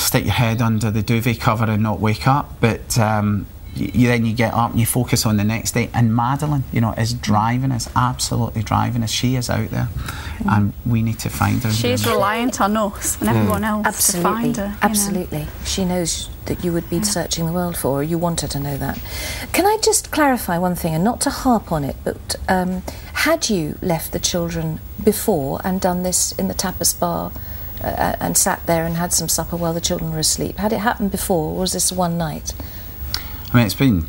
stick your head under the duvet cover and not wake up, but then you get up and you focus on the next day. And Madeleine, you know, is driving us, absolutely driving us. She is out there, and we need to find her. She's reliant on us and everyone else to find her. Absolutely. She knows that you would be searching the world for her. You want her to know that. Can I just clarify one thing, and not to harp on it, but had you left the children before and done this in the tapas bar and sat there and had some supper while the children were asleep? Had it happened before, or was this one night? I mean, it's been...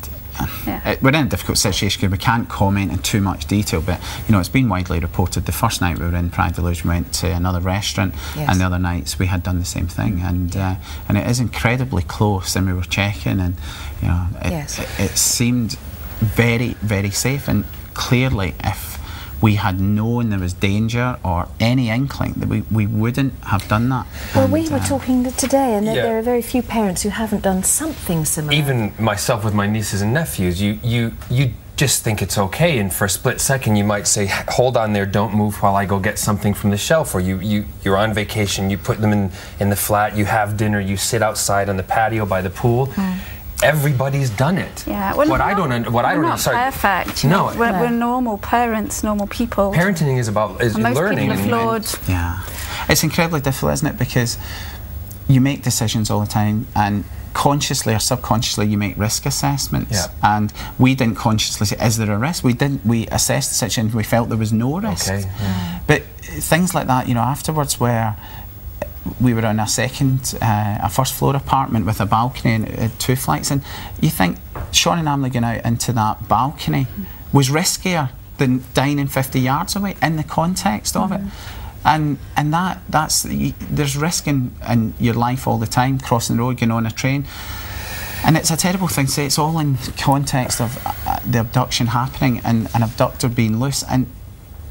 we're in a difficult situation because we can't comment in too much detail, but you know, it's been widely reported. The first night we were in Prague Deluge, we went to another restaurant, and the other nights we had done the same thing, and it is incredibly close. And we were checking, and you know, it seemed very, very safe. And clearly, if we had known there was danger or any inkling, that we wouldn't have done that. Well, we were talking today, and there are very few parents who haven't done something similar. Even myself with my nieces and nephews, you just think it's okay, and for a split second you might say, hold on there, don't move while I go get something from the shelf. Or you're on vacation, you put them in the flat, you have dinner, you sit outside on the patio by the pool. Everybody's done it. Yeah, we're not perfect. No, we're normal parents, normal people. Parenting is about learning. Most people are flawed. Yeah, it's incredibly difficult, isn't it? Because you make decisions all the time, and consciously or subconsciously you make risk assessments. And we didn't consciously say, is there a risk? We assessed the situation, we felt there was no risk. But things like that, you know, afterwards, where we were on a first floor apartment with a balcony and 2 flights, and you think Sean and Emily going out into that balcony was riskier than dining 50 yards away in the context of it. And there's risk in your life all the time, crossing the road, going on a train. And it's a terrible thing to say. It's all in context of the abduction happening and an abductor being loose. And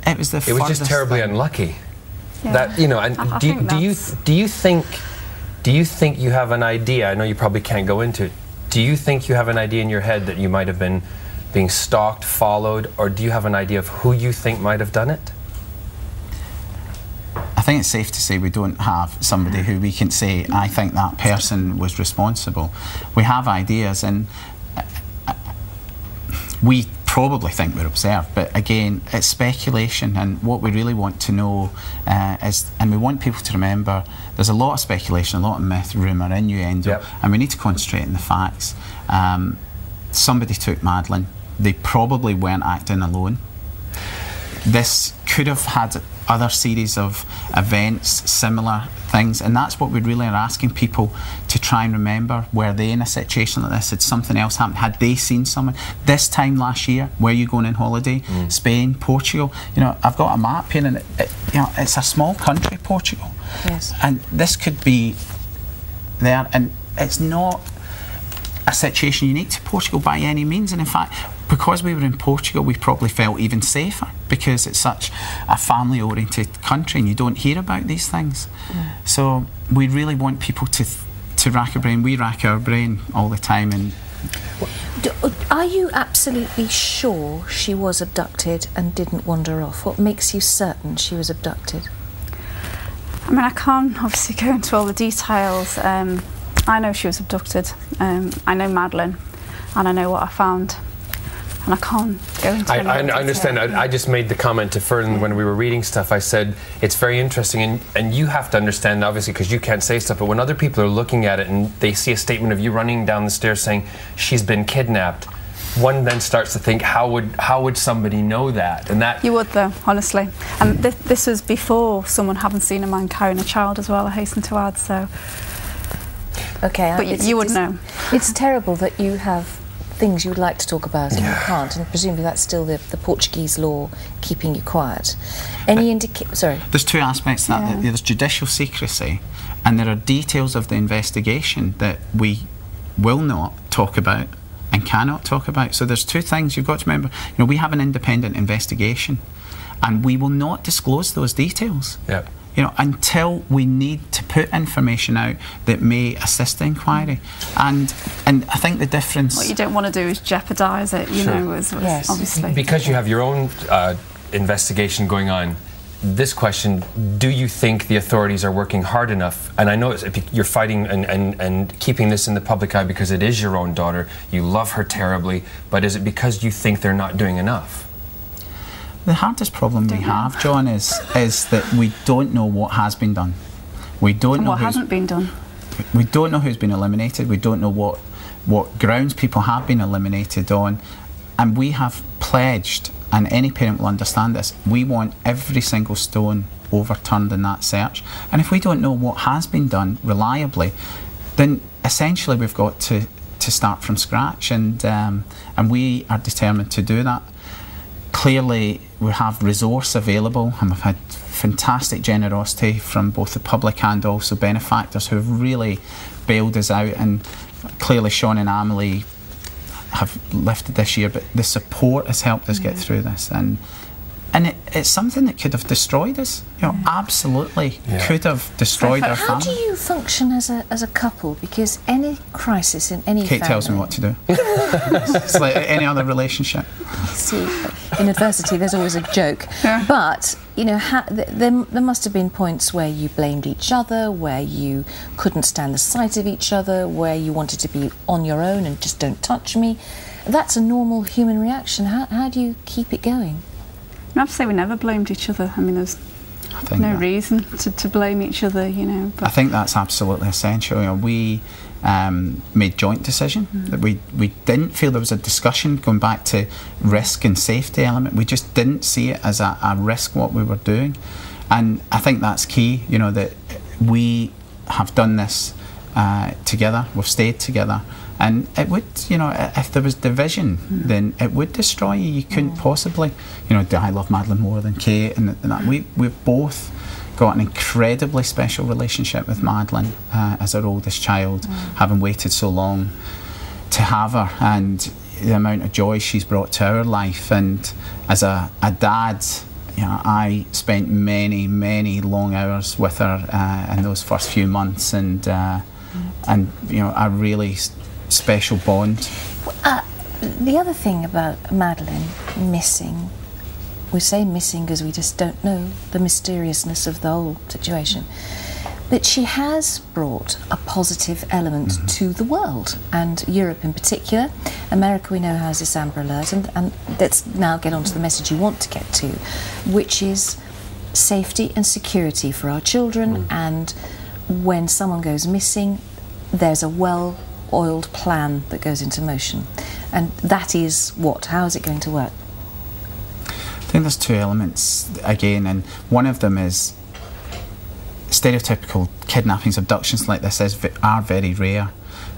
it was It was just terribly unlucky. That, you know, and do you think you have an idea? I know you probably can't go into it. Do you think you have an idea in your head that you might have been being stalked, followed, or do you have an idea of who you think might have done it? I think it's safe to say we don't have somebody who we can say, I think that person was responsible. We have ideas, and we probably think we're observed, but again, it's speculation, and what we really want to know is, and we want people to remember, there's a lot of speculation, a lot of myth, rumour, innuendo, and we need to concentrate on the facts. Somebody took Madeleine. They probably weren't acting alone. This could have had other series of events, similar things, and that's what we really are asking people to try and remember. Were they in a situation like this? Had something else happened? Had they seen someone? This time last year, were you going on holiday? Spain, Portugal? You know, I've got a map here, and you know, it's a small country, Portugal. And this could be there, and it's not a situation unique to Portugal by any means. And in fact, because we were in Portugal, we probably felt even safer, because it's such a family-oriented country and you don't hear about these things. So we really want people to rack our brain. We rack our brain all the time. And are you absolutely sure she was abducted and didn't wander off? What makes you certain she was abducted? I mean, I can't obviously go into all the details. I know she was abducted. I know Madeleine, and I know what I found. And I can't go into I understand. I just made the comment to Fern when we were reading stuff. I said, it's very interesting, and you have to understand, obviously, because you can't say stuff, but when other people are looking at it and they see a statement of you running down the stairs saying, she's been kidnapped, one then starts to think, how would somebody know that? And that... You would, though, honestly. And this was before someone having seen a man carrying a child as well, I hasten to add, so... Okay, but you would know. It's terrible that you have things you would like to talk about and you can't, and presumably that's still the Portuguese law keeping you quiet. Any sorry? There's two aspects to that. There's judicial secrecy, and there are details of the investigation that we will not talk about and cannot talk about. So there's two things you've got to remember. You know, we have an independent investigation, and we will not disclose those details. You know, until we need to put information out that may assist the inquiry. And I think the difference... What you don't want to do is jeopardise it, you know, obviously. Because you have your own investigation going on, this question, do you think the authorities are working hard enough? And I know you're fighting and keeping this in the public eye because it is your own daughter, you love her terribly, but is it because you think they're not doing enough? The hardest problem we have, John, is that we don't know what has been done. We don't know what hasn't been done. We don't know who's been eliminated. We don't know what grounds people have been eliminated on. And we have pledged, and any parent will understand this, we want every single stone overturned in that search. And if we don't know what has been done reliably, then essentially we've got to start from scratch, and we are determined to do that. Clearly, we have resource available, and we've had fantastic generosity from both the public and also benefactors who have really bailed us out, and clearly Sean and Amelie have lifted this year, but the support has helped us get through this, and it's something that could have destroyed us, you know, absolutely could have destroyed our family. How do you function as a couple? Because any crisis in any Kate family... tells me what to do. It's like any other relationship. See, in adversity there's always a joke. Yeah. But, you know, there must have been points where you blamed each other, where you couldn't stand the sight of each other, where you wanted to be on your own and just don't touch me. That's a normal human reaction. How do you keep it going? I have to say we never blamed each other. I mean, there's no reason to blame each other, you know. But I think that's absolutely essential. You know, we made joint decision that we didn't feel there was a discussion going back to risk and safety element. We just didn't see it as a risk what we were doing, and I think that's key. You know, that we have done this together. We've stayed together. And it would, you know, if there was division, then it would destroy you. You couldn't possibly, you know, do I love Madeleine more than Kate? And that. We've both got an incredibly special relationship with Madeleine as our oldest child, having waited so long to have her, and the amount of joy she's brought to our life. And as a dad, you know, I spent many, many long hours with her in those first few months, and you know, a really special bond. The other thing about Madeleine missing, we say missing because we just don't know the mysteriousness of the whole situation, but she has brought a positive element to the world, and Europe in particular. America, we know, has this Amber Alert, and let's now get on to the message you want to get to, which is safety and security for our children, and when someone goes missing, there's a well-oiled plan that goes into motion. And that is what? How is it going to work? I think there's two elements again, and one of them is stereotypical kidnappings, abductions like this are very rare.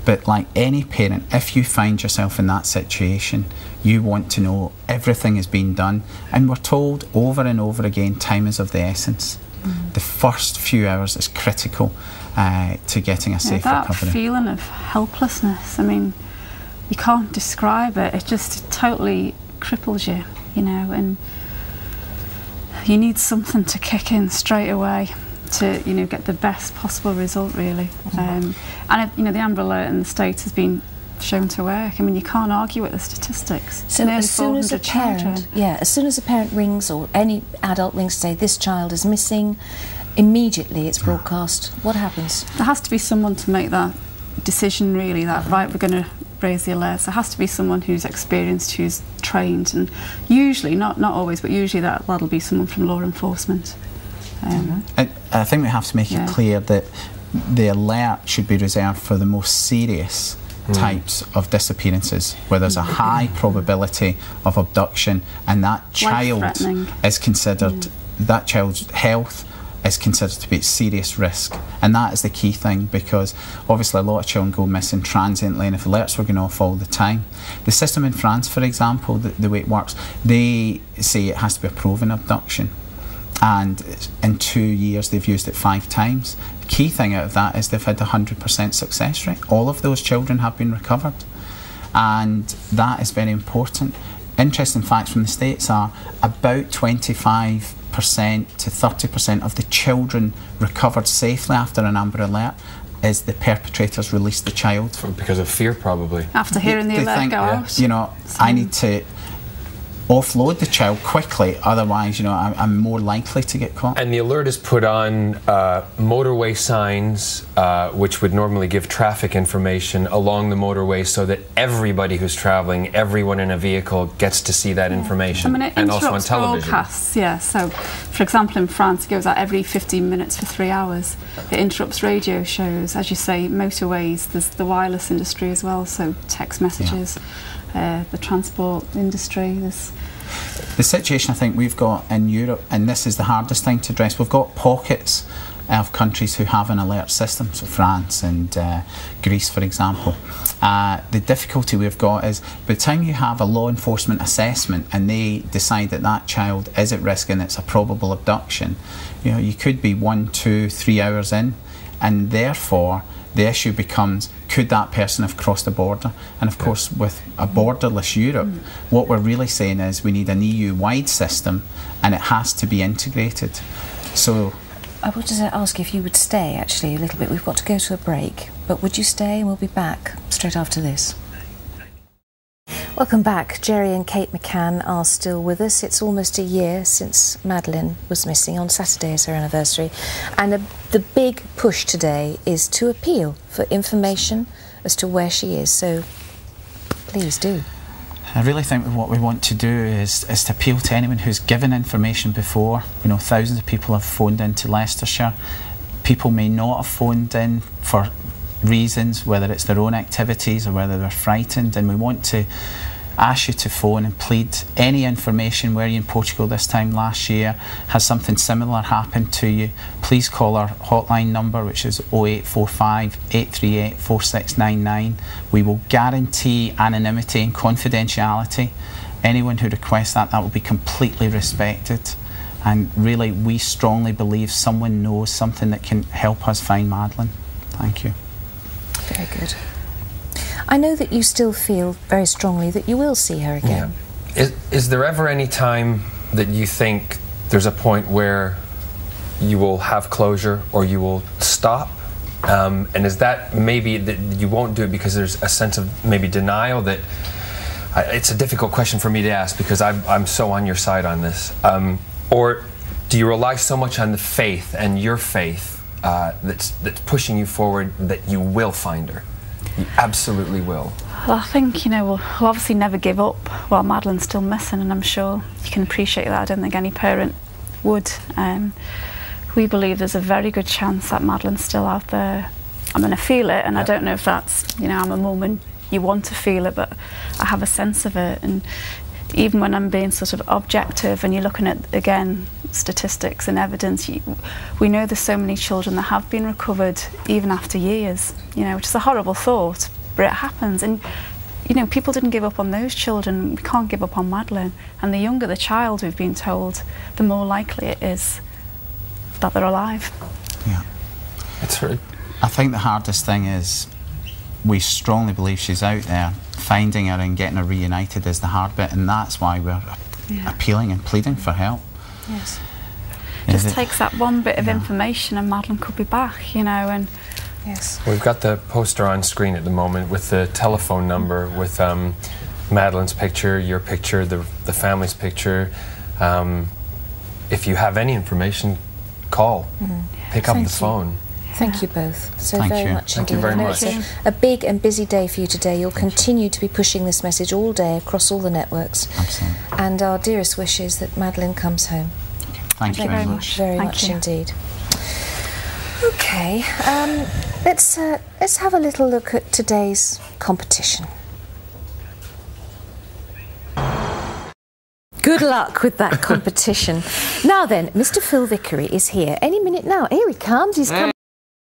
But like any parent, if you find yourself in that situation, you want to know everything is being done. And we're told over and over again, time is of the essence. The first few hours is critical to getting a safe recovery. That feeling of helplessness, I mean, you can't describe it. It just totally cripples you, you know, and you need something to kick in straight away to, you know, get the best possible result, really. And you know, the Amber Alert in the States has been shown to work. I mean, you can't argue with the statistics. So as soon as a parent, as soon as a parent rings or any adult rings to say this child is missing, immediately it's broadcast. What happens? There has to be someone to make that decision, really, that right, we're going to raise the alerts. There has to be someone who's experienced, who's trained, and usually, not always, but usually that'll be someone from law enforcement. I think we have to make it clear that the alert should be reserved for the most serious types of disappearances, where there's a high probability of abduction, and that child is considered, that child's health is considered to be at serious risk. And that is the key thing, because obviously a lot of children go missing transiently, and if alerts were going off all the time. The system in France, for example, the way it works, they say it has to be a proven abduction, and in 2 years they've used it 5 times. The key thing out of that is they've had a 100% success rate. All of those children have been recovered, and that is very important. Interesting facts from the States are about 25% to 30% of the children recovered safely after an Amber Alert is the perpetrators released the child. Because of fear, probably. After hearing the alert go out. You know, I need to offload the child quickly, otherwise, you know, I'm more likely to get caught. And the alert is put on motorway signs, which would normally give traffic information along the motorway, so that everybody who's travelling, everyone in a vehicle, gets to see that information. I mean, it and also on interrupts television. broadcasts, yeah. So, for example, in France, it goes out every 15 minutes for 3 hours. It interrupts radio shows, as you say, motorways. There's the wireless industry as well, so text messages. The transport industry. The situation I think we've got in Europe, and this is the hardest thing to address, we've got pockets of countries who have an alert system, so France and Greece, for example. The difficulty we've got is by the time you have a law enforcement assessment and they decide that that child is at risk and it's a probable abduction, you know, you could be 1, 2, 3 hours in, and therefore the issue becomes, could that person have crossed the border? And of course, with a borderless Europe, what we're really saying is we need an EU-wide system, and it has to be integrated. So I wanted to ask if you would stay, actually, a little bit. We've got to go to a break, but would you stay? And we'll be back straight after this. Welcome back. Jerry and Kate McCann are still with us. It's almost a year since Madeleine was missing. On Saturday is her anniversary. And the big push today is to appeal for information as to where she is. So please do. I really think what we want to do is to appeal to anyone who's given information before. You know, thousands of people have phoned into Leicestershire. People may not have phoned in for reasons, whether it's their own activities or whether they're frightened, and we want to ask you to phone and plead any information. Were you in Portugal this time last year? Has something similar happened to you? Please call our hotline number, which is 0845 838 4699. We will guarantee anonymity and confidentiality. Anyone who requests that will be completely respected. And really, we strongly believe someone knows something that can help us find Madeleine. Thank you. Very good. I know that you still feel very strongly that you will see her again. Yeah. Is there ever any time that you think there's a point where you will have closure or you will stop? And is that maybe that you won't do it because there's a sense of maybe denial that... it's a difficult question for me to ask because I'm so on your side on this. Or do you rely so much on the faith and your faith that's pushing you forward that you will find her? You absolutely will. Well, I think, you know, we'll obviously never give up while Madeleine's still missing, and I'm sure you can appreciate that. I don't think any parent would. We believe there's a very good chance that Madeleine's still out there. I'm going to feel it, and I don't know if that's, you know, I'm a mum and you want to feel it, but I have a sense of it. And even when I'm being sort of objective and you're looking at, again, statistics and evidence, we know there's so many children that have been recovered even after years, you know, which is a horrible thought, but it happens. And, you know, people didn't give up on those children. We can't give up on Madeleine. And the younger the child, we've been told, the more likely it is that they're alive. Yeah. That's right. I think the hardest thing is we strongly believe she's out there. Finding her and getting her reunited is the hard bit, and that's why we're appealing and pleading for help. Yes. Just takes that one bit of information and Madeleine could be back, you know. And yes, we've got the poster on screen at the moment with the telephone number, with Madeleine's picture, your picture, the family's picture. If you have any information, call. Pick up the phone. Thank you both so very much indeed. Thank you very much. It's a big and busy day for you today. You'll continue to be pushing this message all day across all the networks. Absolutely. And our dearest wishes that Madeleine comes home. Thank you very much. Very much indeed. Okay, let's have a little look at today's competition. Good luck with that competition. Now then, Mr. Phil Vickery is here. Any minute now. Here he comes. He's come.